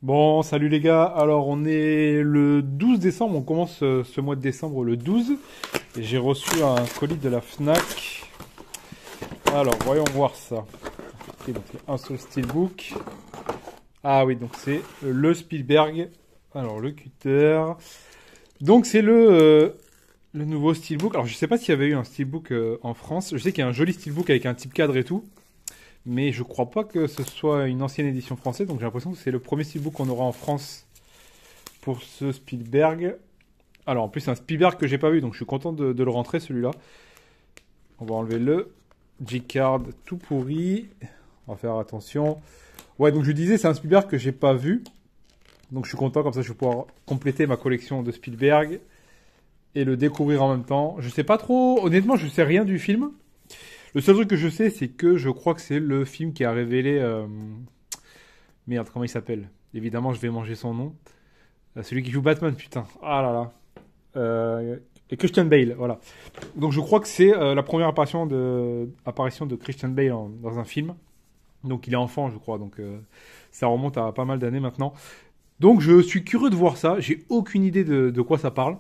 Bon, salut les gars. Alors, on est le 12 décembre. On commence ce mois de décembre le 12. Et j'ai reçu un colis de la Fnac. Alors, voyons voir ça. Ok, donc il y a un seul steelbook. Ah oui, donc c'est le Spielberg. Alors, le cutter. Donc, c'est le nouveau steelbook. Alors, je sais pas s'il y avait eu un steelbook en France. Je sais qu'il y a un joli steelbook avec un type cadre et tout. Mais je crois pas que ce soit une ancienne édition française, donc j'ai l'impression que c'est le premier steelbook qu'on aura en France pour ce Spielberg. Alors en plus c'est un Spielberg que j'ai pas vu, donc je suis content de le rentrer celui-là. On va enlever le G-Card tout pourri. On va faire attention. Ouais, donc je disais c'est un Spielberg que j'ai pas vu. Donc je suis content, comme ça je vais pouvoir compléter ma collection de Spielberg et le découvrir en même temps. Je sais pas trop, honnêtement je sais rien du film. Le seul truc que je sais, c'est que je crois que c'est le film qui a révélé... Merde, comment il s'appelle? Évidemment, je vais manger son nom. Celui qui joue Batman, putain. Ah là là. Et Christian Bale, voilà. Donc je crois que c'est la première apparition de Christian Bale dans un film. Donc il est enfant, je crois. Donc ça remonte à pas mal d'années maintenant. Donc je suis curieux de voir ça. J'ai aucune idée de quoi ça parle.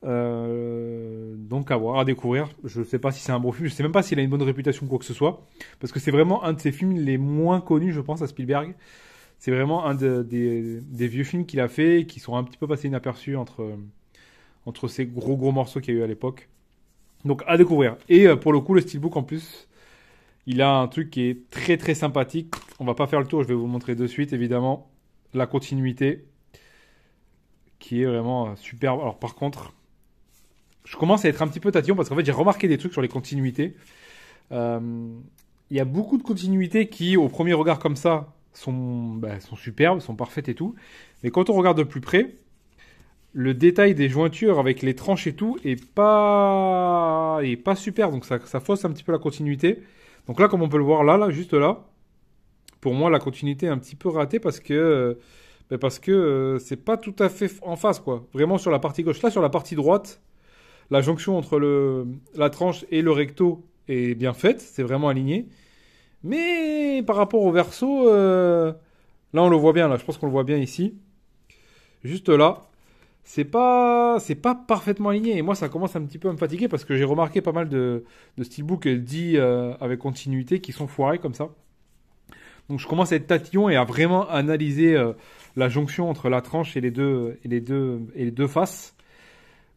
Donc à voir, à découvrir. Je sais pas si c'est un bon film, je sais même pas s'il a une bonne réputation ou quoi que ce soit, parce que c'est vraiment un de ses films les moins connus, je pense, à Spielberg. C'est vraiment des vieux films qu'il a fait, qui sont un petit peu passés inaperçus entre ces gros morceaux qu'il y a eu à l'époque. Donc à découvrir. Et pour le coup, le steelbook en plus, il a un truc qui est très sympathique. On va pas faire le tour, je vais vous le montrer de suite, évidemment. La continuité, qui est vraiment superbe. Alors par contre, je commence à être un petit peu tatillon parce qu'en fait j'ai remarqué des trucs sur les continuités. Il y a beaucoup de continuités qui, au premier regard comme ça, sont superbes, sont parfaites et tout. Mais quand on regarde de plus près, le détail des jointures avec les tranches et tout est pas super. Donc ça fausse un petit peu la continuité. Donc là, comme on peut le voir là, juste là, pour moi la continuité est un petit peu ratée parce que c'est pas tout à fait en face, quoi. Vraiment sur la partie gauche. Là, sur la partie droite, la jonction entre la tranche et le recto est bien faite, c'est vraiment aligné. Mais par rapport au verso, là on le voit bien, là, je pense qu'on le voit bien ici. Juste là, c'est pas parfaitement aligné. Et moi, ça commence un petit peu à me fatiguer parce que j'ai remarqué pas mal de steelbooks dits avec continuité qui sont foirés comme ça. Donc je commence à être tatillon et à vraiment analyser la jonction entre la tranche et les deux faces.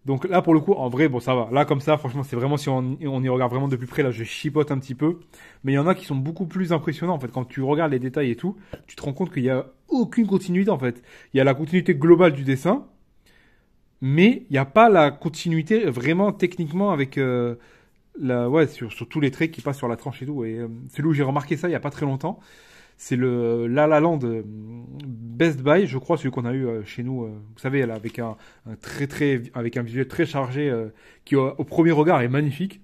Donc là, pour le coup, en vrai, bon, ça va. Là, comme ça, franchement, c'est vraiment, si on y regarde vraiment de plus près, là, je chipote un petit peu. Mais il y en a qui sont beaucoup plus impressionnants, en fait. Quand tu regardes les détails et tout, tu te rends compte qu'il n'y a aucune continuité, en fait. Il y a la continuité globale du dessin, mais il n'y a pas la continuité vraiment techniquement avec ouais, sur tous les traits qui passent sur la tranche et tout. Et celui où j'ai remarqué ça il n'y a pas très longtemps, c'est le La La Land Best Buy, je crois, celui qu'on a eu chez nous. Vous savez, là, avec avec un visuel très chargé qui, au premier regard, est magnifique.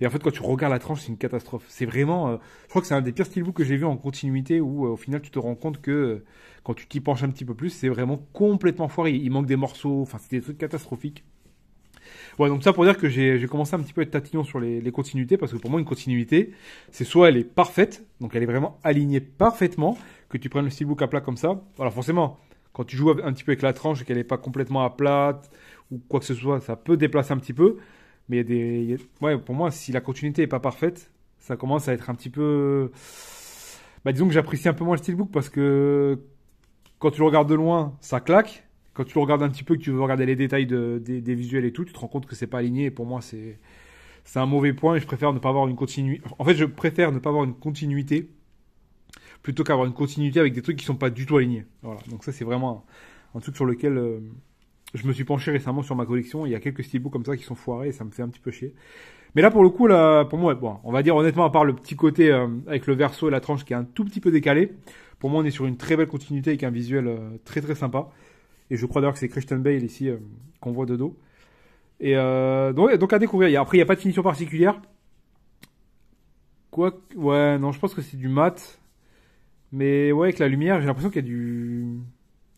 Et en fait, quand tu regardes la tranche, c'est une catastrophe. C'est vraiment, je crois que c'est un des pires steelbooks que j'ai vu en continuité où, au final, tu te rends compte que quand tu t'y penches un petit peu plus, c'est vraiment complètement foiré. Il manque des morceaux. Enfin, c'est des trucs catastrophiques. Ouais, donc ça pour dire que j'ai commencé un petit peu à être tatillon sur les continuités, parce que pour moi, une continuité, c'est soit elle est parfaite, donc elle est vraiment alignée parfaitement, que tu prennes le steelbook à plat comme ça. Alors forcément, quand tu joues un petit peu avec la tranche et qu'elle n'est pas complètement à plat, ou quoi que ce soit, ça peut déplacer un petit peu. Mais ouais, pour moi, si la continuité est pas parfaite, ça commence à être un petit peu... Bah, disons que j'apprécie un peu moins le steelbook, parce que quand tu le regardes de loin, ça claque. Quand tu le regardes un petit peu, que tu veux regarder les détails des visuels et tout, tu te rends compte que c'est pas aligné. Et pour moi, c'est un mauvais point. Et je préfère ne pas avoir une continuité. En fait, je préfère ne pas avoir une continuité plutôt qu'avoir une continuité avec des trucs qui sont pas du tout alignés. Voilà. Donc ça, c'est vraiment un truc sur lequel je me suis penché récemment sur ma collection. Il y a quelques steelbooks comme ça qui sont foirés et ça me fait un petit peu chier. Mais là, pour le coup, là, pour moi, bon, on va dire honnêtement, à part le petit côté avec le verso et la tranche qui est un tout petit peu décalé, pour moi, on est sur une très belle continuité avec un visuel très sympa. Et je crois d'ailleurs que c'est Christian Bale ici qu'on voit de dos. Et donc à découvrir. Après, il n'y a pas de finition particulière. Ouais, non, je pense que c'est du mat. Mais ouais, avec la lumière, j'ai l'impression qu'il y a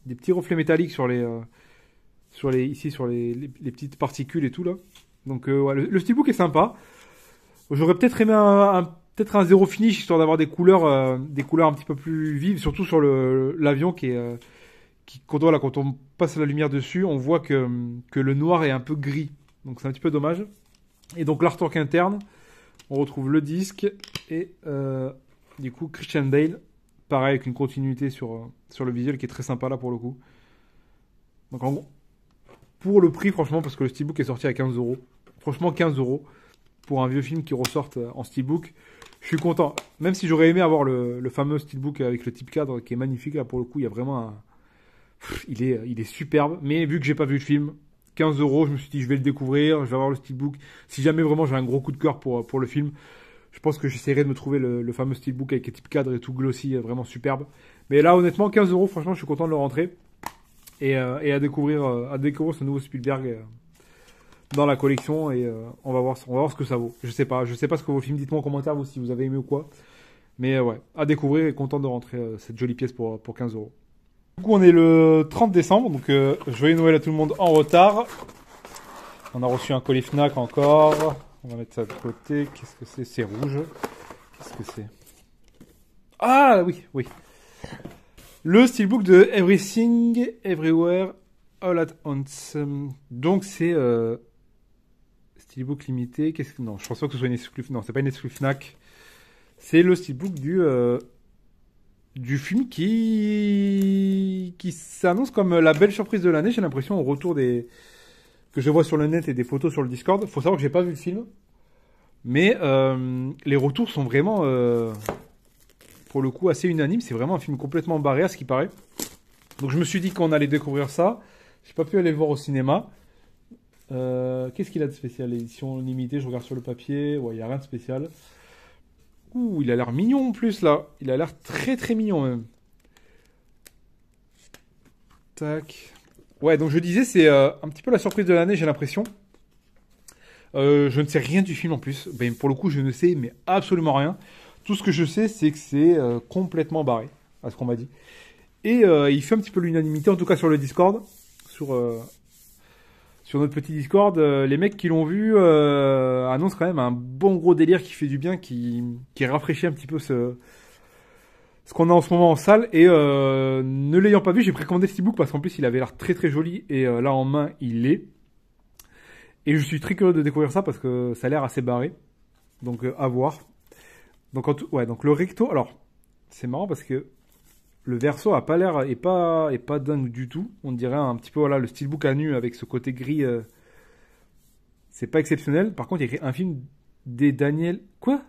des petits reflets métalliques ici sur les petites particules et tout là. Donc ouais, le steelbook est sympa. J'aurais peut-être aimé peut-être un zéro finish histoire d'avoir des couleurs un petit peu plus vives, surtout sur l'avion quand on passe la lumière dessus, on voit que le noir est un peu gris. Donc c'est un petit peu dommage. Et donc l'artwork interne, on retrouve le disque et du coup Christian Bale, pareil avec une continuité sur le visuel qui est très sympa là pour le coup. Donc en gros, pour le prix franchement, parce que le steelbook est sorti à 15 euros, franchement 15 euros pour un vieux film qui ressorte en steelbook, je suis content. Même si j'aurais aimé avoir le fameux steelbook avec le type cadre qui est magnifique, là pour le coup il y a vraiment un... il est superbe, mais vu que j'ai pas vu le film, 15 euros, je me suis dit je vais le découvrir, je vais avoir le steelbook. Si jamais vraiment j'ai un gros coup de cœur pour le film, je pense que j'essaierai de me trouver le fameux steelbook avec les types cadres et tout glossy, vraiment superbe. Mais là honnêtement 15 euros, franchement je suis content de le rentrer et à découvrir ce nouveau Spielberg dans la collection et on va voir ce que ça vaut. Je sais pas ce que vos films, dites-moi en commentaire vous si vous avez aimé ou quoi. Mais ouais, à découvrir et content de rentrer cette jolie pièce pour 15 euros. Du coup, on est le 30 décembre, donc joyeux Noël à tout le monde en retard. On a reçu un colis Fnac encore. On va mettre ça de côté. Qu'est-ce que c'est? C'est rouge. Qu'est-ce que c'est? Ah oui, oui. Le steelbook de Everything, Everywhere, All at Once. Donc c'est steelbook limité. Non, je pense pas que ce soit une exclu. Non, c'est pas une exclu Fnac. C'est le steelbook du film qui s'annonce comme la belle surprise de l'année. J'ai l'impression au retour que je vois sur le net et des photos sur le Discord. Faut savoir que j'ai pas vu le film, mais les retours sont vraiment, pour le coup, assez unanimes. C'est vraiment un film complètement barré à ce qui paraît. Donc je me suis dit qu'on allait découvrir ça. J'ai pas pu aller le voir au cinéma. Qu'est-ce qu'il a de spécial? Édition limitée. Je regarde sur le papier. Ouais, il y a rien de spécial. Ouh, il a l'air mignon en plus là. Il a l'air très très mignon même. Tac. Ouais, donc je disais, c'est un petit peu la surprise de l'année, j'ai l'impression. Je ne sais rien du film en plus. Ben, pour le coup, je ne sais mais absolument rien. Tout ce que je sais, c'est que c'est complètement barré, à ce qu'on m'a dit. Et il fait un petit peu l'unanimité, en tout cas sur le Discord. Sur notre petit Discord, les mecs qui l'ont vu annoncent quand même un bon gros délire qui fait du bien, qui rafraîchit un petit peu ce qu'on a en ce moment en salle. Et ne l'ayant pas vu, j'ai précommandé le steelbook parce qu'en plus il avait l'air très très joli et là en main il l'est. Et je suis très curieux de découvrir ça parce que ça a l'air assez barré. Donc à voir. Donc ouais, donc le recto, alors c'est marrant parce que le verso a pas l'air est pas dingue du tout. On dirait un petit peu voilà le steelbook à nu avec ce côté gris. C'est pas exceptionnel. Par contre, il y a écrit un film des Daniels. Quoi?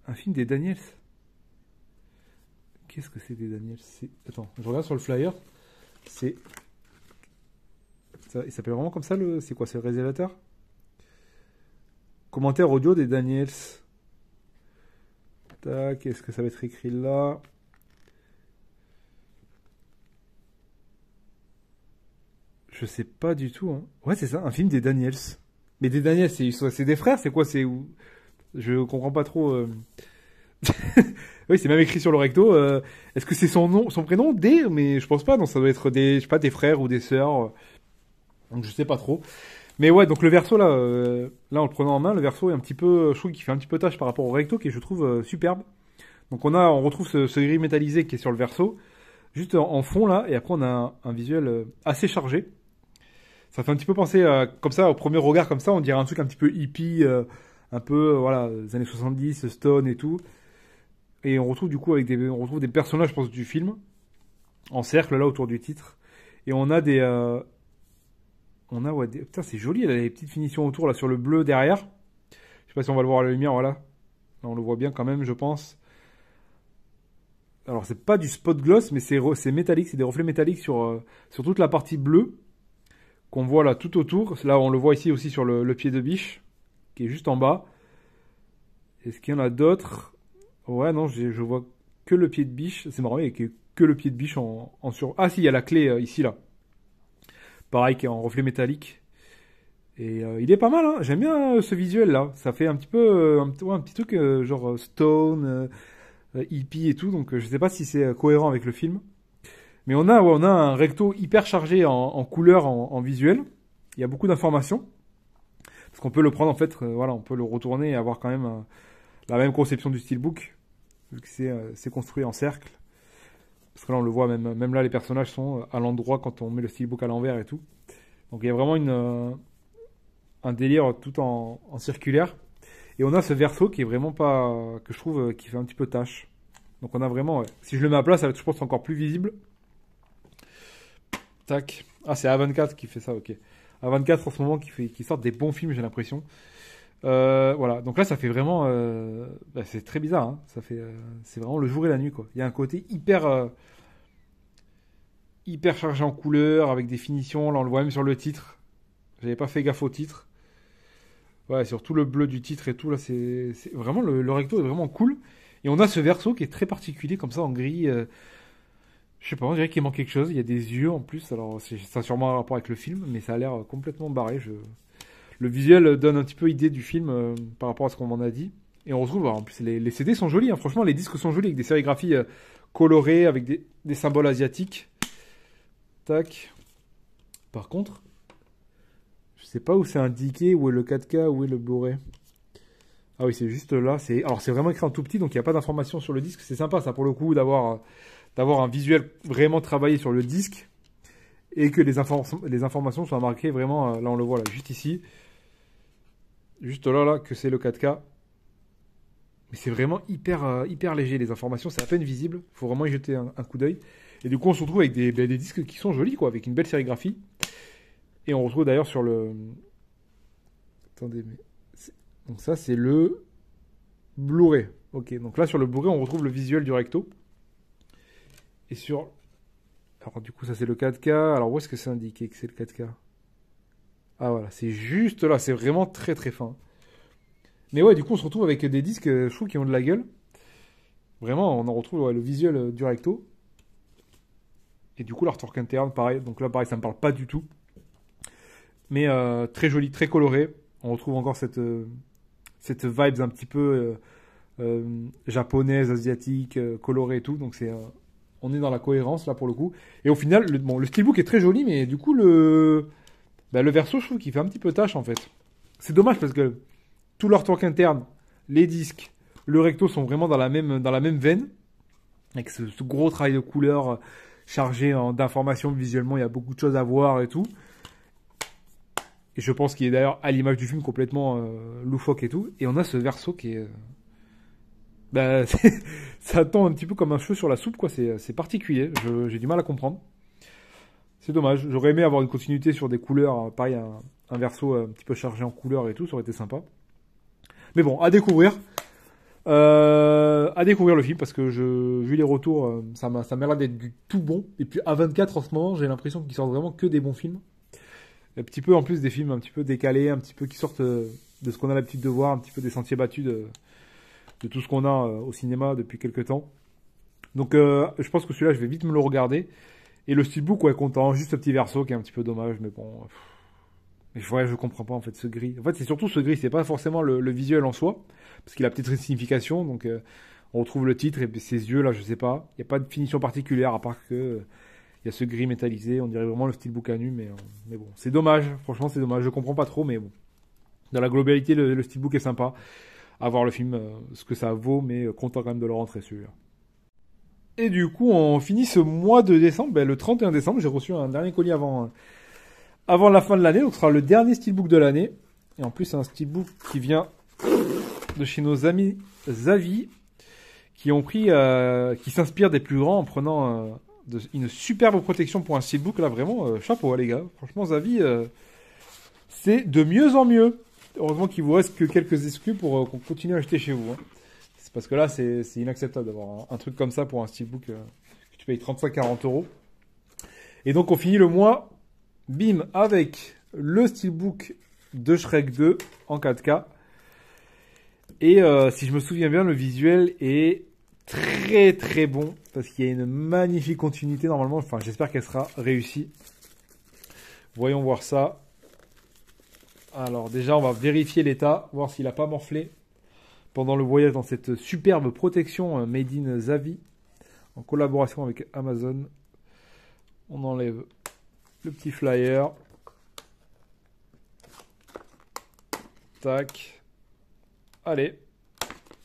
Un film des Daniels? Qu'est-ce que c'est des Daniels? Attends, je regarde sur le flyer. Il s'appelle vraiment comme ça c'est quoi? C'est le réalisateur? Commentaire audio des Daniels. Tac, est-ce que ça va être écrit là? Je sais pas du tout. Hein. Ouais, c'est ça, un film des Daniels. Mais des Daniels, c'est des frères? C'est quoi? C'est où? Je comprends pas trop. Oui, c'est même écrit sur le recto. Est-ce que c'est son nom, son prénom? D? Mais je pense pas. Non, ça doit être je sais pas, des frères ou des sœurs. Donc je sais pas trop. Mais ouais, donc le verso là, là en le prenant en main, le verso est un petit peu, je trouve qu'il fait un petit peu tâche par rapport au recto, qui je trouve superbe. Donc on retrouve ce gris métallisé qui est sur le verso, juste en fond là, et après on a un visuel assez chargé. Ça fait un petit peu penser comme ça, au premier regard comme ça, on dirait un truc un petit peu hippie, un peu voilà, les années 70, Stone et tout. Et on retrouve du coup on retrouve des personnages, je pense, du film en cercle là autour du titre. Et on a ouais, putain, c'est joli, elle a des petites finitions autour là sur le bleu derrière. Je sais pas si on va le voir à la lumière, voilà. Là, on le voit bien quand même, je pense. Alors c'est pas du spot gloss, mais c'est métallique, c'est des reflets métalliques sur toute la partie bleue qu'on voit là tout autour. Là, on le voit ici aussi sur le pied de biche qui est juste en bas. Est-ce qu'il y en a d'autres? Ouais, non, je vois que le pied de biche. C'est marrant, il y a que le pied de biche en sur. Ah si, il y a la clé ici là. Pareil, qui est en reflet métallique. Et il est pas mal, hein. J'aime bien ce visuel là. Ça fait un petit peu un petit truc genre stone, hippie et tout. Donc je sais pas si c'est cohérent avec le film. Mais on a un recto hyper chargé en couleur, en visuel. Il y a beaucoup d'informations. Parce qu'on peut le prendre en fait, voilà, on peut le retourner et avoir quand même la même conception du steelbook. Vu que c'est construit en cercle. Parce que là, on le voit, même là, les personnages sont à l'endroit quand on met le steelbook à l'envers et tout. Donc il y a vraiment un délire tout en circulaire. Et on a ce verso qui est vraiment pas... que je trouve qui fait un petit peu tâche. Donc on a vraiment... ouais. Si je le mets à plat, ça va être, je pense, encore plus visible. Tac. Ah, c'est A24 qui fait ça, ok. A24 en ce moment qui sort des bons films, j'ai l'impression. Voilà. Donc là, ça fait vraiment... c'est très bizarre, hein. Ça fait... c'est vraiment le jour et la nuit, quoi. Il y a un côté hyper chargé en couleurs, avec des finitions. Là, on le voit même sur le titre. J'avais pas fait gaffe au titre. Ouais, surtout le bleu du titre et tout, là, c'est vraiment le recto est vraiment cool. Et on a ce verso qui est très particulier, comme ça, en gris. Je sais pas, on dirait qu'il manque quelque chose. Il y a des yeux en plus, alors ça a sûrement un rapport avec le film, mais ça a l'air complètement barré. Le visuel donne un petit peu idée du film par rapport à ce qu'on m'en a dit. Et on retrouve, alors, en plus, les CD sont jolis, hein. Franchement, les disques sont jolis, avec des sérigraphies colorées, avec des symboles asiatiques. Tac. Par contre, je sais pas où c'est indiqué, où est le 4K, où est le Blu-ray. Ah oui, c'est juste là. Alors c'est vraiment écrit en tout petit, donc il n'y a pas d'informations sur le disque. C'est sympa, ça, pour le coup, d'avoir un visuel vraiment travaillé sur le disque et que les informations soient marquées vraiment. Là, on le voit, là, juste ici. Juste là, que c'est le 4K. Mais c'est vraiment hyper léger, les informations. C'est à peine visible. Il faut vraiment y jeter un coup d'œil. Et du coup, on se retrouve avec des disques qui sont jolis, quoi, avec une belle sérigraphie. Et on retrouve d'ailleurs sur le... Attendez, mais... Donc ça, c'est le Blu-ray. Ok, donc là, sur le Blu-ray, on retrouve le visuel du recto. Et sur... Alors du coup, ça, c'est le 4K. Alors où est-ce que c'est indiqué que c'est le 4K? Ah voilà, c'est juste là. C'est vraiment très très fin. Mais ouais, du coup, on se retrouve avec des disques, je trouve, qui ont de la gueule. Vraiment, on en retrouve le visuel du recto. Et du coup, l'artwork interne, pareil. Donc là, pareil, ça me parle pas du tout. Mais très joli, très coloré. On retrouve encore cette vibes un petit peu japonaise, asiatique, colorée et tout. Donc on est dans la cohérence là pour le coup. Et au final, le steelbook est très joli, mais du coup le verso, je trouve qu'il fait un petit peu tâche en fait. C'est dommage parce que tout l'artwork interne, les disques, le recto sont vraiment dans la même veine, avec ce gros travail de couleur chargé d'informations visuellement. Il y a beaucoup de choses à voir et tout. Et je pense qu'il est d'ailleurs à l'image du film complètement loufoque et tout. Et on a ce verso qui est... ça tend un petit peu comme un cheveu sur la soupe, quoi. C'est particulier. J'ai du mal à comprendre. C'est dommage. J'aurais aimé avoir une continuité sur des couleurs. Pareil, un verso un petit peu chargé en couleurs et tout. Ça aurait été sympa. Mais bon, à découvrir. À découvrir le film parce que vu les retours, ça m'a l'air d'être du tout bon. Et puis A24 en ce moment, j'ai l'impression qu'ils sortent vraiment que des bons films. Un petit peu en plus des films un petit peu décalés, un petit peu qui sortent de ce qu'on a l'habitude de voir, un petit peu des sentiers battus de tout ce qu'on a au cinéma depuis quelques temps. Donc je pense que celui-là, je vais vite me le regarder. Et le steelbook, ouais, content, juste ce petit verso qui est un petit peu dommage, mais bon... Ouais, je comprends pas en fait ce gris. En fait, c'est surtout ce gris, c'est pas forcément le visuel en soi, parce qu'il a peut-être une signification, donc on retrouve le titre et ses yeux là, je sais pas. Il n'y a pas de finition particulière à part que... il y a ce gris métallisé, on dirait vraiment le steelbook à nu, mais bon, c'est dommage, franchement c'est dommage, je comprends pas trop, mais bon. Dans la globalité, le steelbook est sympa, à voir le film, ce que ça vaut, mais content quand même de le rentrer celui-là. Et du coup, on finit ce mois de décembre, le 31 décembre, j'ai reçu un dernier colis avant la fin de l'année, donc ce sera le dernier steelbook de l'année, et en plus c'est un steelbook qui vient de chez nos amis Zavi, qui s'inspirent des plus grands en prenant... une superbe protection pour un steelbook, là vraiment chapeau les gars, franchement Zavi c'est de mieux en mieux. Heureusement qu'il vous reste que quelques exclus pour qu'on continue à acheter chez vous, hein. C'est parce que là c'est inacceptable d'avoir un truc comme ça pour un steelbook que tu payes 35-40 euros. Et donc on finit le mois bim avec le steelbook de Shrek 2 en 4K et si je me souviens bien, le visuel est très très bon parce qu'il y a une magnifique continuité normalement, enfin j'espère qu'elle sera réussie. Voyons voir ça. Alors déjà on va vérifier l'état, voir s'il n'a pas morflé pendant le voyage dans cette superbe protection made in Zavi en collaboration avec Amazon. On enlève le petit flyer. Tac. Allez.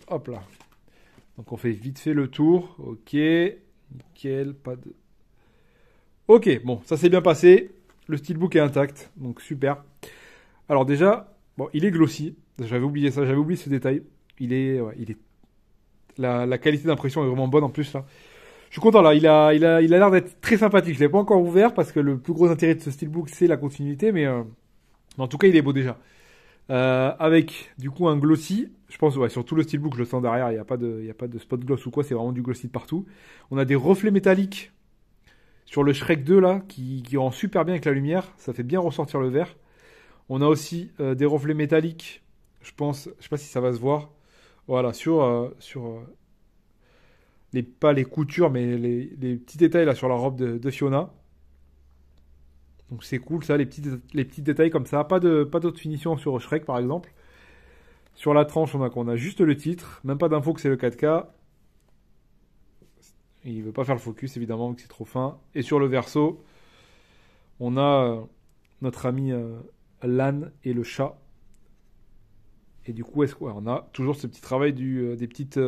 Hop là. Donc on fait vite fait le tour. Ok. Nickel, pas de... Ok, bon, ça s'est bien passé. Le steelbook est intact, donc super. Alors déjà, bon, il est glossy. J'avais oublié ça, j'avais oublié ce détail. Il est... La qualité d'impression est vraiment bonne en plus là. Je suis content là, il a l'air d'être très sympathique. Je l'ai pas encore ouvert parce que le plus gros intérêt de ce steelbook c'est la continuité, mais en tout cas il est beau déjà. Avec du coup un glossy, je pense ouais, sur tout le steelbook je le sens derrière, il y a pas de spot gloss ou quoi, c'est vraiment du glossy de partout. On a des reflets métalliques sur le Shrek 2 là qui rend super bien avec la lumière, ça fait bien ressortir le vert. On a aussi des reflets métalliques, je sais pas si ça va se voir. Voilà, sur pas les coutures, mais les petits détails là sur la robe de Fiona. Donc c'est cool ça, les petits détails comme ça. Pas d'autre finition sur Shrek par exemple. Sur la tranche, on a juste le titre, même pas d'info que c'est le 4K. Il veut pas faire le focus évidemment, que c'est trop fin. Et sur le verso, on a notre ami Lan et le chat. Et du coup, on a toujours ce petit travail des petites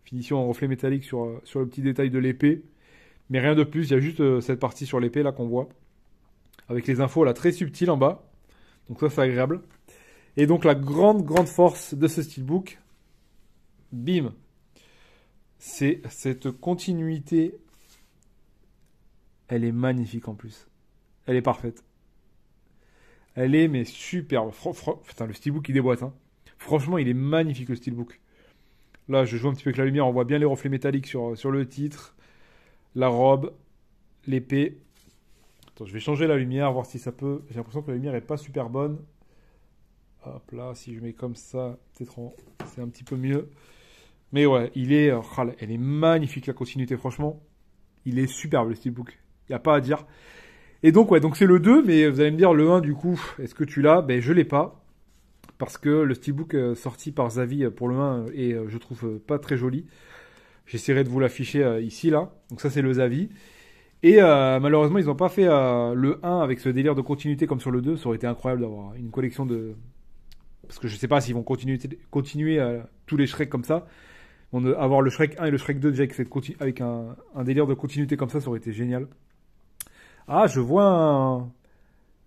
finitions en reflet métallique sur le petit détail de l'épée. Mais rien de plus, il y a juste cette partie sur l'épée là qu'on voit. Avec les infos là très subtiles en bas. Donc ça c'est agréable. Et donc la grande force de ce steelbook, bim, c'est cette continuité. Elle est magnifique en plus. Elle est parfaite. Elle est mais superbe. Putain, le steelbook il déboîte hein. Franchement, il est magnifique le steelbook. Là, je joue un petit peu avec la lumière, on voit bien les reflets métalliques sur le titre, la robe, l'épée. Attends, je vais changer la lumière, voir si ça peut. J'ai l'impression que la lumière est pas super bonne. Hop là, si je mets comme ça, peut-être c'est un petit peu mieux. Mais ouais, elle est magnifique la continuité, franchement. Il est superbe le steelbook. Il n'y a pas à dire. Et donc, ouais, donc c'est le 2, mais vous allez me dire le 1 du coup, est-ce que tu l'as? Ben, je l'ai pas. Parce que le steelbook sorti par Zavvi pour le 1 est, je trouve, pas très joli. J'essaierai de vous l'afficher ici, là. Donc ça, c'est le Zavvi. Et malheureusement, ils n'ont pas fait le 1 avec ce délire de continuité comme sur le 2. Ça aurait été incroyable d'avoir une collection de... Parce que je sais pas s'ils vont continuer tous les Shrek comme ça. Avoir le Shrek 1 et le Shrek 2 déjà avec un délire de continuité comme ça aurait été génial. Ah, je vois un...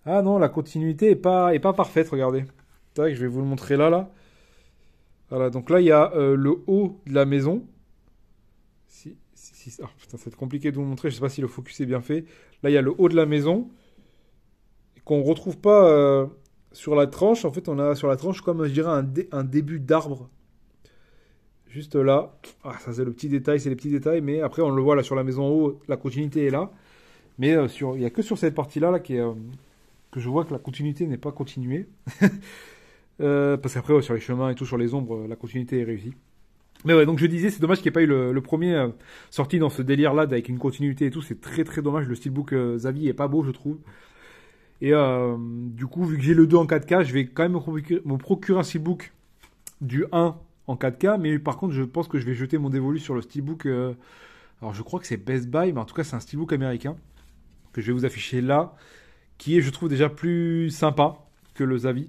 Ah non, la continuité est pas parfaite, regardez. Tac, je vais vous le montrer là. Voilà, donc là, il y a le haut de la maison. Ah, putain, c'est compliqué de vous montrer, je sais pas si le focus est bien fait. Là, il y a le haut de la maison qu'on retrouve pas sur la tranche. En fait, on a sur la tranche comme, je dirais, un début d'arbre. Juste là. Ah, ça, c'est le petit détail, c'est les petits détails. Mais après, on le voit là sur la maison en haut, la continuité est là. Mais il y a que sur cette partie-là là, que je vois que la continuité n'est pas continuée. Parce qu'après, ouais, sur les chemins et tout, sur les ombres, la continuité est réussie. Mais ouais, donc je disais, c'est dommage qu'il n'y ait pas eu le premier sorti dans ce délire-là, avec une continuité et tout. C'est très très dommage. Le steelbook Zavvi est pas beau, je trouve. Et du coup, vu que j'ai le 2 en 4K, je vais quand même me procurer un steelbook du 1 en 4K. Mais par contre, je pense que je vais jeter mon dévolu sur le steelbook. Alors, je crois que c'est Best Buy, mais en tout cas, c'est un steelbook américain que je vais vous afficher là, qui est, je trouve, déjà plus sympa que le Zavvi.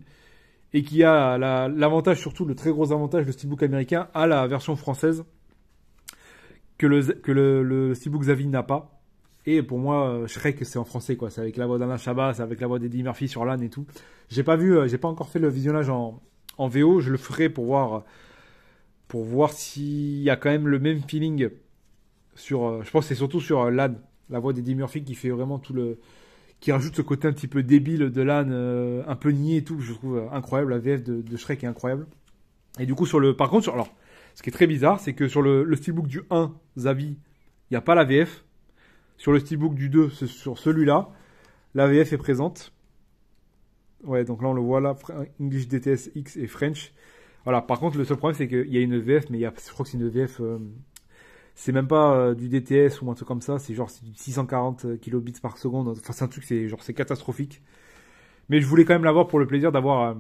Et qui a l'avantage, surtout le très gros avantage, le steelbook américain a la version française que le steelbook Zavvi n'a pas. Et pour moi, Shrek, c'est en français, quoi. C'est avec la voix d'Alain Chabat, c'est avec la voix d'Eddie Murphy sur l'âne et tout. J'ai pas encore fait le visionnage en VO. Je le ferai pour voir s'il y a quand même le même feeling sur. Je pense que c'est surtout sur l'âne, la voix d'Eddie Murphy qui fait vraiment qui rajoute ce côté un petit peu débile de l'âne, un peu niais et tout, je trouve incroyable. La VF de Shrek est incroyable. Et du coup, par contre, alors, ce qui est très bizarre, c'est que sur le steelbook du 1, Zavvi, il n'y a pas la VF. Sur le steelbook du 2, sur celui-là, la VF est présente. Ouais, donc là, on le voit là, English DTS X et French. Voilà, par contre, le seul problème, c'est qu'il y a une VF, mais je crois que c'est une VF... c'est même pas du DTS ou un truc comme ça, c'est genre du 640 kilobits par seconde. Enfin, c'est un truc, c'est catastrophique. Mais je voulais quand même l'avoir pour le plaisir d'avoir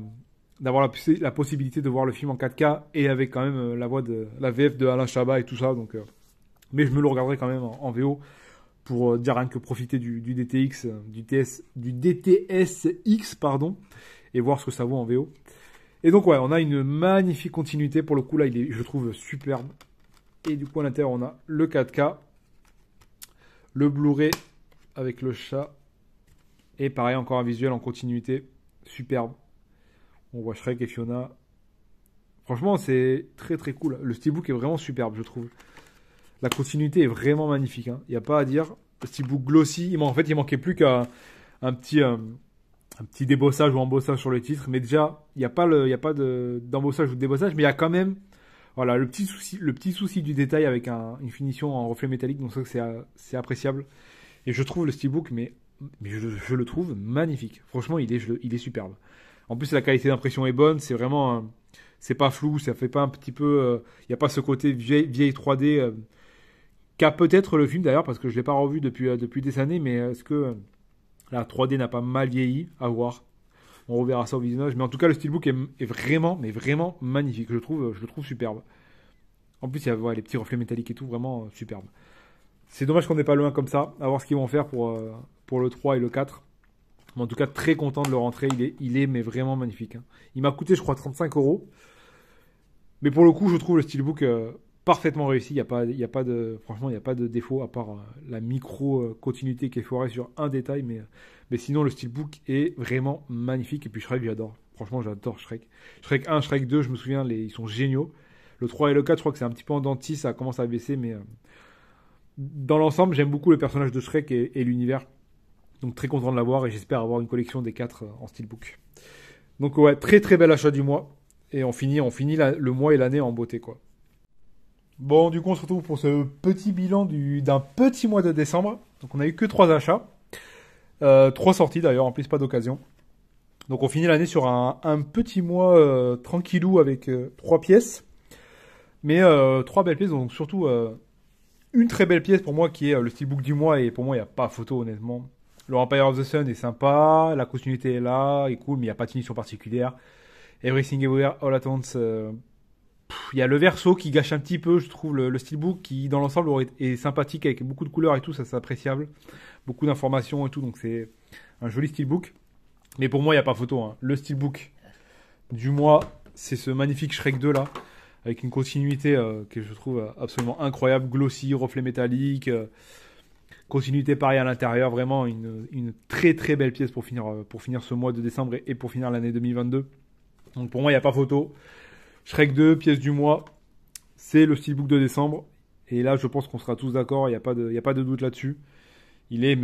la possibilité de voir le film en 4K et avec quand même la VF de Alain Chabat et tout ça. Donc, mais je me le regarderai quand même en VO pour dire rien que profiter du DTX, du DTSX, pardon, et voir ce que ça vaut en VO. Et donc, ouais, on a une magnifique continuité. Pour le coup, là, je le trouve superbe. Et du coup, à l'intérieur, on a le 4K. Le Blu-ray avec le chat. Et pareil, encore un visuel en continuité. Superbe. On voit Shrek et Fiona. Franchement, c'est très très cool. Le steelbook est vraiment superbe, je trouve. La continuité est vraiment magnifique. Il n'y a pas à dire. Le steelbook glossy. En fait, il manquait plus qu'un petit débossage ou embossage sur le titre. Mais déjà, il n'y a pas d'embossage ou de débossage. Mais il y a quand même voilà, le petit souci du détail avec une finition en reflet métallique. Donc ça, c'est appréciable. Et je trouve le steelbook, mais je le trouve magnifique. Franchement, il est superbe. En plus, la qualité d'impression est bonne. C'est vraiment... c'est pas flou, ça fait pas un petit peu... Il n'y a pas ce côté vieille 3D qu'a peut-être le film d'ailleurs, parce que je ne l'ai pas revu depuis des années, mais est-ce que la 3D n'a pas mal vieilli? À voir. On reverra ça au visionnage. Mais en tout cas, le steelbook est vraiment, mais vraiment magnifique. Je le trouve superbe. En plus, il y a les petits reflets métalliques et tout, vraiment superbe. C'est dommage qu'on n'ait pas le 1 comme ça. À voir ce qu'ils vont faire pour le 3 et le 4. Mais en tout cas, très content de le rentrer. Il est mais vraiment magnifique. Il m'a coûté, je crois, 35 €. Mais pour le coup, je trouve le steelbook parfaitement réussi. Franchement, il n'y a pas de défaut, à part la micro-continuité qui est foirée sur un détail. Mais sinon, le steelbook est vraiment magnifique. Et puis Shrek, j'adore. Franchement, j'adore Shrek. Shrek 1, Shrek 2, je me souviens, ils sont géniaux. Le 3 et le 4, je crois que c'est un petit peu en dents de scie, ça commence à baisser. Mais dans l'ensemble, j'aime beaucoup le personnage de Shrek et l'univers. Donc très content de l'avoir et j'espère avoir une collection des 4 en steelbook. Donc ouais, très très bel achat du mois. Et on finit le mois et l'année en beauté, quoi. Bon, du coup, on se retrouve pour ce petit bilan d'un petit mois de décembre. Donc on a eu que 3 achats. 3 sorties d'ailleurs, en plus pas d'occasion. Donc on finit l'année sur un petit mois tranquillou avec 3 pièces. Mais 3 belles pièces, donc surtout une très belle pièce pour moi qui est le steelbook du mois. Et pour moi, il n'y a pas photo, honnêtement. Le Empire of the Sun est sympa, la continuité est là, est cool, mais il n'y a pas de finition particulière. Everything Everywhere All at Once, il y a le verso qui gâche un petit peu, je trouve, le steelbook qui, dans l'ensemble, est sympathique avec beaucoup de couleurs et tout, ça c'est appréciable. Beaucoup d'informations et tout, donc c'est un joli steelbook. Mais pour moi, il n'y a pas photo. Hein. Le steelbook du mois, c'est ce magnifique Shrek 2 là, avec une continuité que je trouve absolument incroyable, glossy, reflet métallique. Continuité pareil à l'intérieur, vraiment une très très belle pièce pour finir ce mois de décembre et pour finir l'année 2022. Donc pour moi, il n'y a pas photo. Shrek 2, pièce du mois, c'est le steelbook de décembre. Et là, je pense qu'on sera tous d'accord, il n'y a pas de doute là-dessus. Il est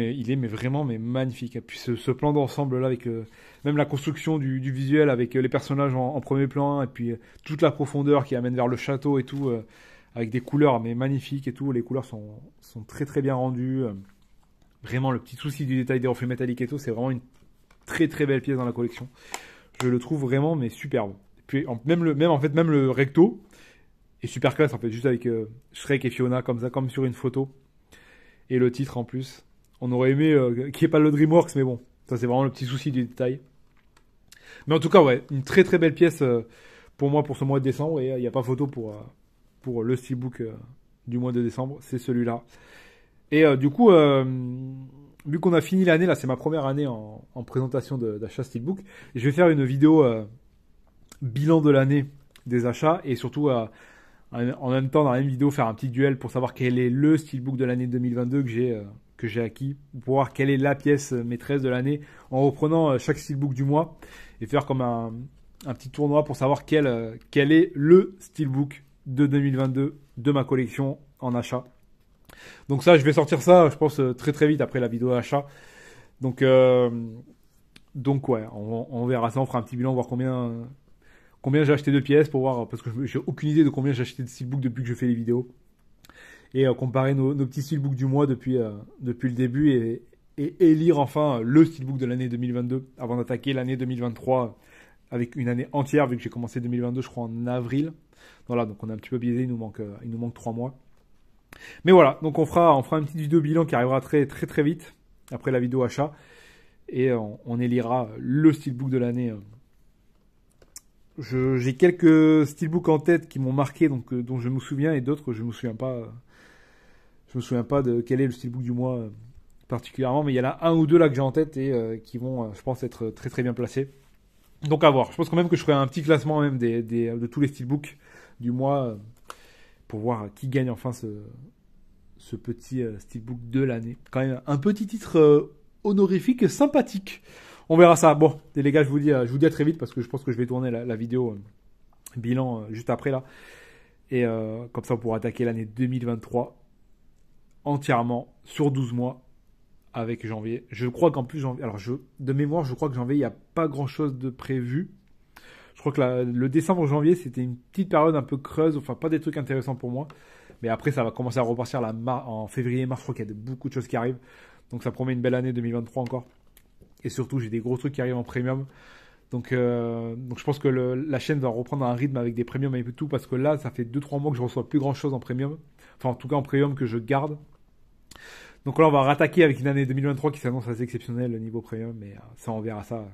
vraiment magnifique. Et puis ce plan d'ensemble là, avec même la construction du visuel, avec les personnages en premier plan, et puis toute la profondeur qui amène vers le château et tout. Avec des couleurs mais magnifiques et tout, les couleurs sont très très bien rendues. Vraiment le petit souci du détail des reflets métalliques et tout, c'est vraiment une très très belle pièce dans la collection. Je le trouve vraiment mais superbe. Et puis même le recto est super classe en fait, juste avec Shrek et Fiona comme ça, comme sur une photo. Et le titre en plus. On aurait aimé qu'il n'y ait pas le DreamWorks, mais bon, ça c'est vraiment le petit souci du détail. Mais en tout cas ouais, une très très belle pièce pour moi pour ce mois de décembre et il n'y a pas photo pour le steelbook du mois de décembre, c'est celui-là. Et du coup, vu qu'on a fini l'année, là c'est ma première année en présentation d'achat steelbook, et je vais faire une vidéo bilan de l'année des achats, et surtout en même temps dans la même vidéo faire un petit duel pour savoir quel est le steelbook de l'année 2022 que j'ai acquis, pour voir quelle est la pièce maîtresse de l'année, en reprenant chaque steelbook du mois, et faire comme un petit tournoi pour savoir quel est le steelbook de 2022 de ma collection en achat. Donc ça, je vais sortir ça, je pense, très très vite après la vidéo achat. Donc ouais, on verra ça, on fera un petit bilan, voir combien j'ai acheté de pièces pour voir, parce que j'ai aucune idée de combien j'ai acheté de steelbook depuis que je fais les vidéos. Et comparer nos petits steelbooks du mois depuis le début et élire enfin le steelbook de l'année 2022 avant d'attaquer l'année 2023 avec une année entière, vu que j'ai commencé 2022 je crois en avril. Voilà, donc on est un petit peu biaisé, il nous manque 3 mois. Mais voilà, donc on fera une petite vidéo bilan qui arrivera très très très vite après la vidéo achat et on élira le steelbook de l'année. J'ai quelques steelbooks en tête qui m'ont marqué, donc dont je me souviens, et d'autres je me souviens pas. Je me souviens pas de quel est le steelbook du mois particulièrement, mais il y en a un ou deux là que j'ai en tête et qui vont, je pense, être très très bien placés. Donc à voir. Je pense quand même que je ferai un petit classement même de tous les steelbooks du mois pour voir qui gagne enfin ce petit steelbook de l'année. Quand même un petit titre honorifique, sympathique. On verra ça. Bon, et les gars, je vous dis à très vite parce que je pense que je vais tourner la vidéo bilan juste après là. Et comme ça, on pourra attaquer l'année 2023 entièrement sur 12 mois avec janvier. Je crois qu'en plus, janvier, alors de mémoire, je crois que janvier, il n'y a pas grand-chose de prévu. Je crois que le décembre-janvier, c'était une petite période un peu creuse, enfin pas des trucs intéressants pour moi. Mais après, ça va commencer à repartir là, en février-mars. Je crois qu'il y a beaucoup de choses qui arrivent. Donc ça promet une belle année 2023 encore. Et surtout, j'ai des gros trucs qui arrivent en premium. Donc je pense que la chaîne va reprendre un rythme avec des premiums et tout. Parce que là, ça fait 2-3 mois que je reçois plus grand-chose en premium. Enfin, en tout cas en premium que je garde. Donc là, on va rattaquer avec une année 2023 qui s'annonce assez exceptionnelle au niveau premium. Mais ça, on verra ça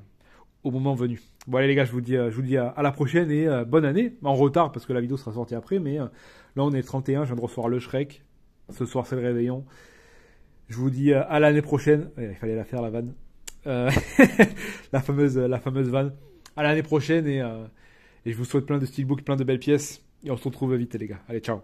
au moment venu. Bon allez les gars, je vous dis à la prochaine et bonne année. En retard parce que la vidéo sera sortie après. Mais là, on est le 31. Je viens de recevoir le Shrek. Ce soir, c'est le réveillon. Je vous dis à l'année prochaine. Il fallait la faire, la vanne. La fameuse vanne. À l'année prochaine et je vous souhaite plein de steelbooks, plein de belles pièces. Et on se retrouve vite les gars. Allez, ciao.